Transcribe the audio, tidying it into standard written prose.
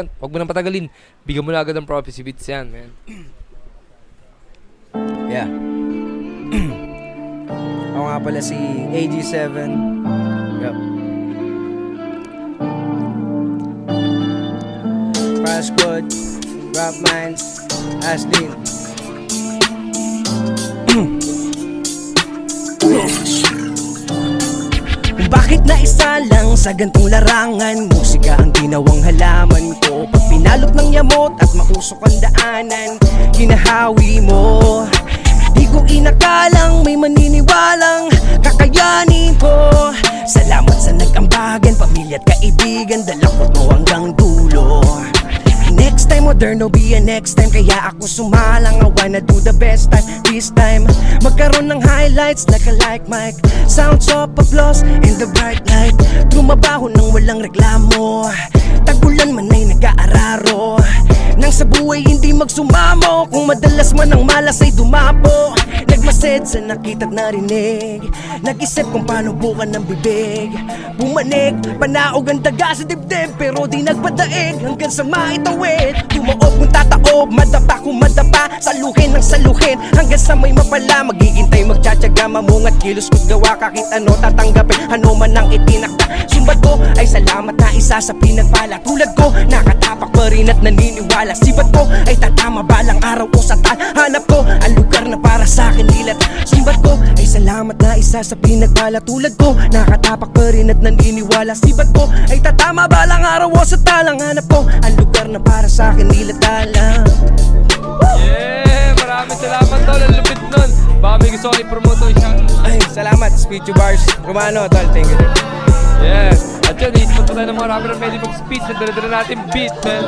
Huwag mo nang patagalin. Bigyan mo na agad ng prophecy beats yan, man. Yeah. Ako nga pala si AG7. Yup. Fast Squad, Rap Minds, Ashlyn. Bakit naisa lang sa gantong larangan? Musika ang ginawang halaman ko. Pag pinalot ng yamot at mausok ang daanan, hinahawi mo. Di ko inakalang may maniniwalang kakayanin ko. Salamat sa nag-ambagan, pamilya at kaibigan, dala ko to hanggang dulo. Next time, there no be a next time. Kaya ako sumalang, I wanna do the best time. This time, magkaroon ng highlights like a like mic. Sounds of applause in the bright light. Trumabaho nang walang reklamo. Tagulan man ay nag-aararo. Nang sa buhay hindi magsumamo. Kung madalas man ang malas ay dumapo. Nagmased sa nakita't narinig. Nag-isip kung paano bukan ng bibig. Bumanig, panaog ang daga sa dibdib. Pero di nagpadaig hanggang sa maitawid. Tumaob kung tataob, madapa kung madapa. Saluhin ng saluhin hanggang sa may mapala. Maghihintay, magtsatsaga, mamungat, kilos ko't gawa. Kahit ano tatanggapin, ano man ang itinakda. Sumbat ko ay salamat na isa sa pinagpala. Tulad ko, nakatapak pa rin at naniniwala. Sibat ko ay tatama balang araw o sa hanap ko ang lugar na para sa akin nilat. Sumbat ko ay salamat na isa sa pinagpala. Tulad ko, nakatapak pa rin at naniniwala. Sibat ko ay tatama balang araw o sa talang hanap ko ang lugar na para sa akin nilatala. Yeah! Maraming salamat, tol. Ang lupit nun. Baka may gusto ko i-promote o siyang... Ay, salamat, Speech Bars Romano, tol, thank you. Yeah! At yun, i-spot pa tayo ng mga rapper na pwede mag-speech. Nadala-dala natin beat, man.